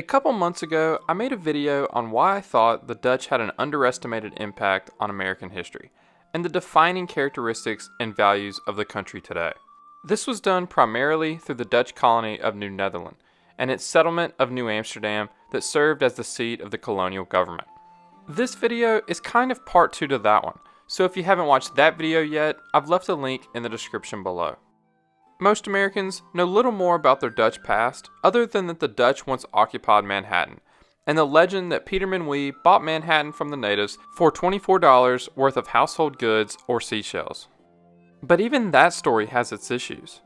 A couple months ago, I made a video on why I thought the Dutch had an underestimated impact on American history, and the defining characteristics and values of the country today. This was done primarily through the Dutch colony of New Netherland, and its settlement of New Amsterdam that served as the seat of the colonial government. This video is kind of part 2 to that one, so if you haven't watched that video yet, I've left a link in the description below. Most Americans know little more about their Dutch past other than that the Dutch once occupied Manhattan, and the legend that Peter Minuit bought Manhattan from the natives for $24 worth of household goods or seashells. But even that story has its issues.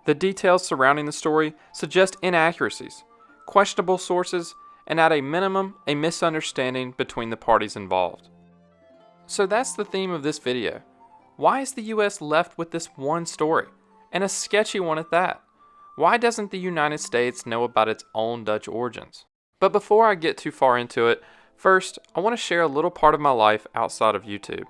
The details surrounding the story suggest inaccuracies, questionable sources, and at a minimum, a misunderstanding between the parties involved. So that's the theme of this video. Why is the US left with this one story? And a sketchy one at that. Why doesn't the United States know about its own Dutch origins? But before I get too far into it, first, I want to share a little part of my life outside of YouTube.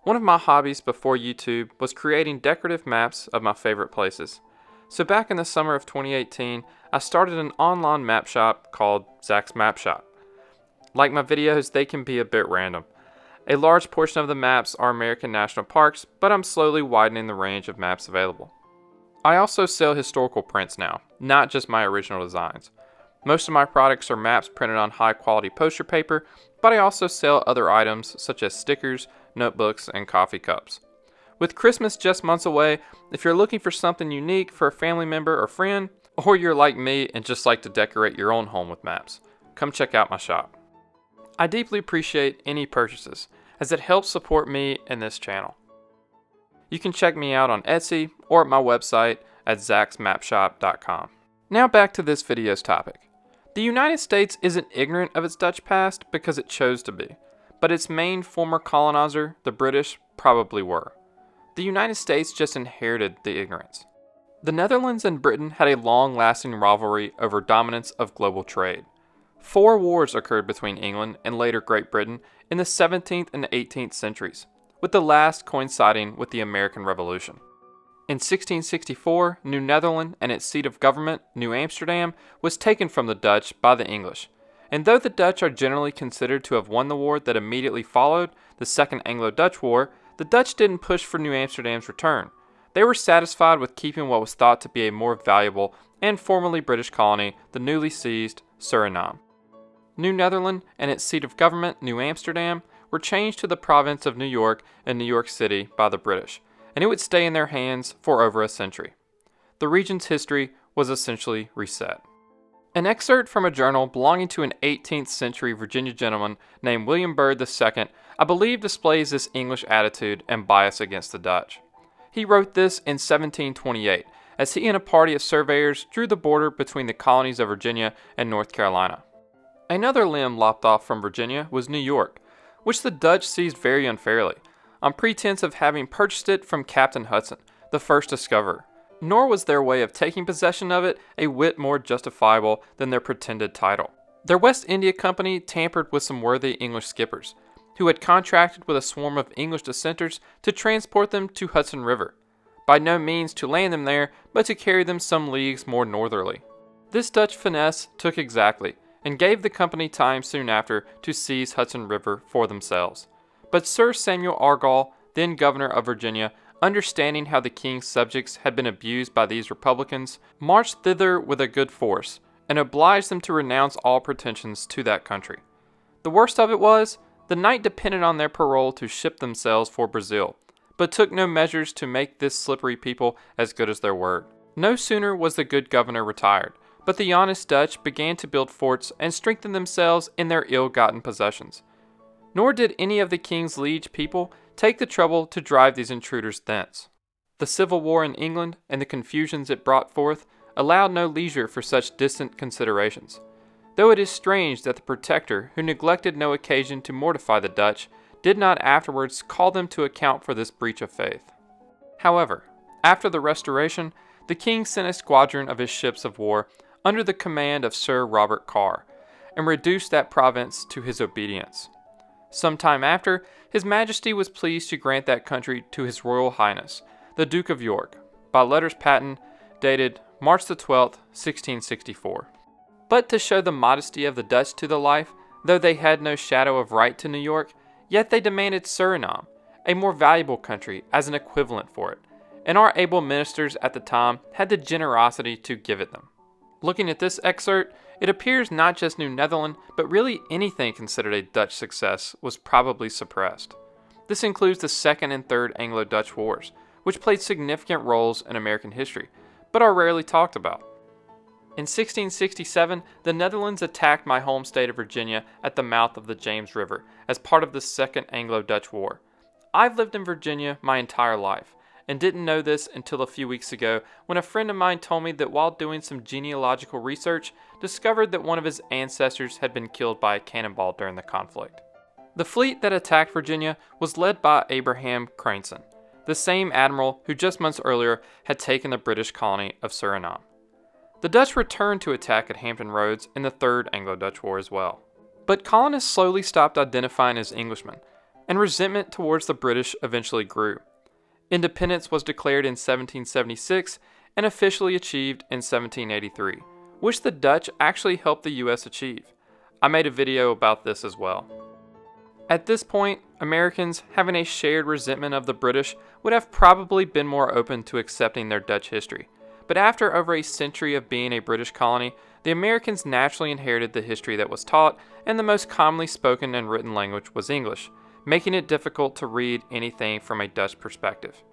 One of my hobbies before YouTube was creating decorative maps of my favorite places. So back in the summer of 2018, I started an online map shop called Zach's Map Shop. Like my videos, they can be a bit random. A large portion of the maps are American national parks, but I'm slowly widening the range of maps available. I also sell historical prints now, not just my original designs. Most of my products are maps printed on high quality poster paper, but I also sell other items such as stickers, notebooks, and coffee cups. With Christmas just months away, if you're looking for something unique for a family member or friend, or you're like me and just like to decorate your own home with maps, come check out my shop. I deeply appreciate any purchases, as it helps support me and this channel. You can check me out on Etsy or at my website at zachsmapshop.com. Now back to this video's topic. The United States isn't ignorant of its Dutch past because it chose to be, but its main former colonizer, the British, probably were. The United States just inherited the ignorance. The Netherlands and Britain had a long-lasting rivalry over dominance of global trade. 4 wars occurred between England and later Great Britain in the 17th and 18th centuries, with the last coinciding with the American Revolution. In 1664, New Netherland and its seat of government, New Amsterdam, was taken from the Dutch by the English. And though the Dutch are generally considered to have won the war that immediately followed, the Second Anglo-Dutch War, the Dutch didn't push for New Amsterdam's return. They were satisfied with keeping what was thought to be a more valuable and formerly British colony, the newly seized Suriname. New Netherland and its seat of government, New Amsterdam, were changed to the province of New York and New York City by the British, and it would stay in their hands for over a century. The region's history was essentially reset. An excerpt from a journal belonging to an 18th century Virginia gentleman named William Byrd II, I believe displays this English attitude and bias against the Dutch. He wrote this in 1728, as he and a party of surveyors drew the border between the colonies of Virginia and North Carolina. Another limb lopped off from Virginia was New York, which the Dutch seized very unfairly, on pretense of having purchased it from Captain Hudson, the first discoverer. Nor was their way of taking possession of it a whit more justifiable than their pretended title. Their West India Company tampered with some worthy English skippers, who had contracted with a swarm of English dissenters to transport them to Hudson River, by no means to land them there, but to carry them some leagues more northerly. This Dutch finesse took exactly, and gave the company time soon after to seize Hudson River for themselves. But Sir Samuel Argall, then governor of Virginia, understanding how the king's subjects had been abused by these Republicans, marched thither with a good force, and obliged them to renounce all pretensions to that country. The worst of it was, the knight depended on their parole to ship themselves for Brazil, but took no measures to make this slippery people as good as their word. No sooner was the good governor retired, but the honest Dutch began to build forts and strengthen themselves in their ill-gotten possessions. Nor did any of the king's liege people take the trouble to drive these intruders thence. The Civil War in England and the confusions it brought forth allowed no leisure for such distant considerations, though it is strange that the Protector, who neglected no occasion to mortify the Dutch, did not afterwards call them to account for this breach of faith. However, after the Restoration, the king sent a squadron of his ships of war under the command of Sir Robert Carr, and reduced that province to his obedience. Some time after, His Majesty was pleased to grant that country to His Royal Highness, the Duke of York, by letters patent dated March the 12th, 1664. But to show the modesty of the Dutch to the life, though they had no shadow of right to New York, yet they demanded Suriname, a more valuable country, as an equivalent for it, and our able ministers at the time had the generosity to give it them. Looking at this excerpt, it appears not just New Netherland, but really anything considered a Dutch success was probably suppressed. This includes the Second and Third Anglo-Dutch Wars, which played significant roles in American history, but are rarely talked about. In 1667, the Netherlands attacked my home state of Virginia at the mouth of the James River as part of the Second Anglo-Dutch War. I've lived in Virginia my entire life, and didn't know this until a few weeks ago when a friend of mine told me that while doing some genealogical research, discovered that one of his ancestors had been killed by a cannonball during the conflict. The fleet that attacked Virginia was led by Abraham Cranston, the same admiral who just months earlier had taken the British colony of Suriname. The Dutch returned to attack at Hampton Roads in the Third Anglo-Dutch War as well. But colonists slowly stopped identifying as Englishmen, and resentment towards the British eventually grew. Independence was declared in 1776 and officially achieved in 1783, which the Dutch actually helped the US achieve. I made a video about this as well. At this point, Americans, having a shared resentment of the British, would have probably been more open to accepting their Dutch history. But after over a century of being a British colony, the Americans naturally inherited the history that was taught, and the most commonly spoken and written language was English, making it difficult to read anything from a Dutch perspective.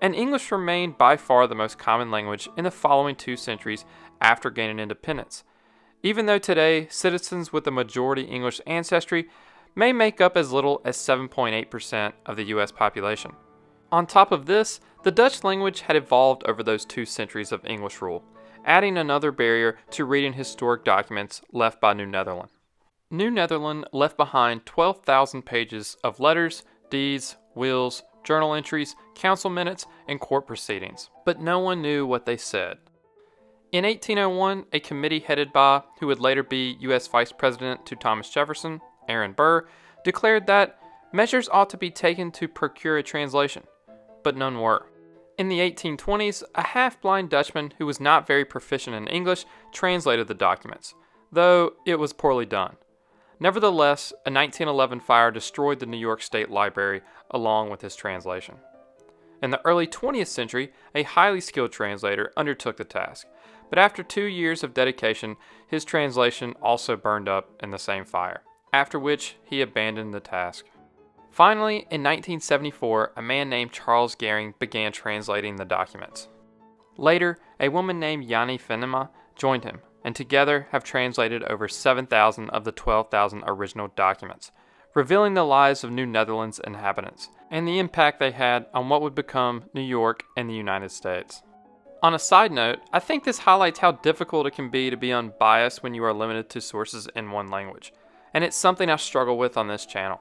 And English remained by far the most common language in the following 2 centuries after gaining independence, even though today citizens with a majority English ancestry may make up as little as 7.8% of the US population. On top of this, the Dutch language had evolved over those 2 centuries of English rule, adding another barrier to reading historic documents left by New Netherland. New Netherland left behind 12,000 pages of letters, deeds, wills, journal entries, council minutes, and court proceedings, but no one knew what they said. In 1801, a committee headed by who would later be U.S. Vice President to Thomas Jefferson, Aaron Burr, declared that measures ought to be taken to procure a translation, but none were. In the 1820s, a half-blind Dutchman who was not very proficient in English translated the documents, though it was poorly done. Nevertheless, a 1911 fire destroyed the New York State Library along with his translation. In the early 20th century, a highly skilled translator undertook the task, but after 2 years of dedication, his translation also burned up in the same fire, after which he abandoned the task. Finally, in 1974, a man named Charles Gehring began translating the documents. Later, a woman named Yanni Venema joined him, and together have translated over 7,000 of the 12,000 original documents, revealing the lives of New Netherlands inhabitants, and the impact they had on what would become New York and the United States. On a side note, I think this highlights how difficult it can be to be unbiased when you are limited to sources in one language, and it's something I struggle with on this channel.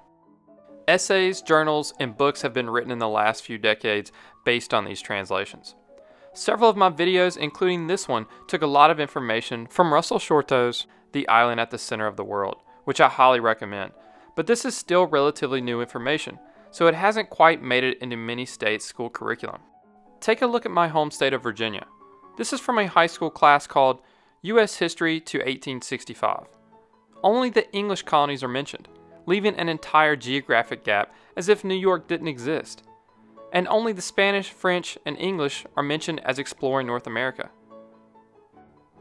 Essays, journals, and books have been written in the last few decades based on these translations. Several of my videos, including this one, took a lot of information from Russell Shorto's The Island at the Center of the World, which I highly recommend. But this is still relatively new information, so it hasn't quite made it into many states' school curriculum. Take a look at my home state of Virginia. This is from a high school class called U.S. History to 1865. Only the English colonies are mentioned, leaving an entire geographic gap as if New York didn't exist. And only the Spanish, French, and English are mentioned as exploring North America.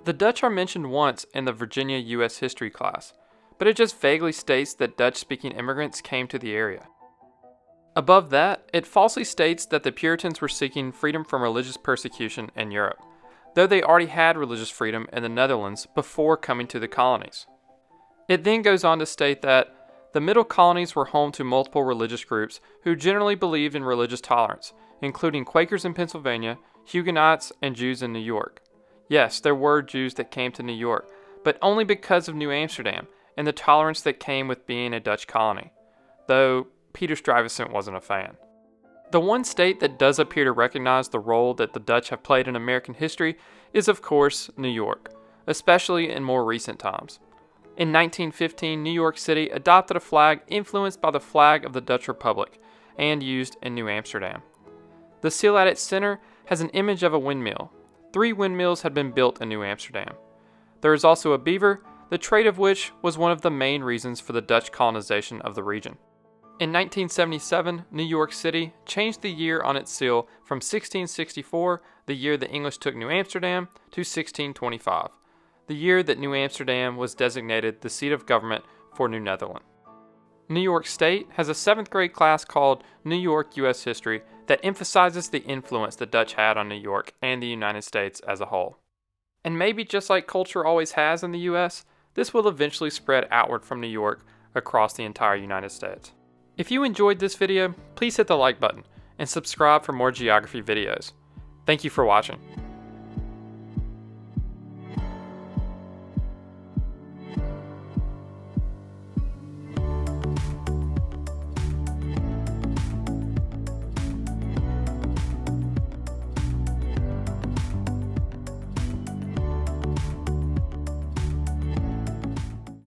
The Dutch are mentioned once in the Virginia U.S. History class, but it just vaguely states that Dutch-speaking immigrants came to the area. Above that, it falsely states that the Puritans were seeking freedom from religious persecution in Europe, though they already had religious freedom in the Netherlands before coming to the colonies. It then goes on to state that the middle colonies were home to multiple religious groups who generally believed in religious tolerance, including Quakers in Pennsylvania, Huguenots, and Jews in New York. Yes, there were Jews that came to New York, but only because of New Amsterdam and the tolerance that came with being a Dutch colony, though Peter Stuyvesant wasn't a fan. The one state that does appear to recognize the role that the Dutch have played in American history is, of course, New York, especially in more recent times. In 1915, New York City adopted a flag influenced by the flag of the Dutch Republic and used in New Amsterdam. The seal at its center has an image of a windmill. 3 windmills had been built in New Amsterdam. There is also a beaver, the trade of which was one of the main reasons for the Dutch colonization of the region. In 1977, New York City changed the year on its seal from 1664, the year the English took New Amsterdam, to 1625, the year that New Amsterdam was designated the seat of government for New Netherland. New York State has a 7th grade class called New York U.S. History that emphasizes the influence the Dutch had on New York and the United States as a whole. And maybe just like culture always has in the U.S., this will eventually spread outward from New York across the entire United States. If you enjoyed this video, please hit the like button and subscribe for more geography videos. Thank you for watching.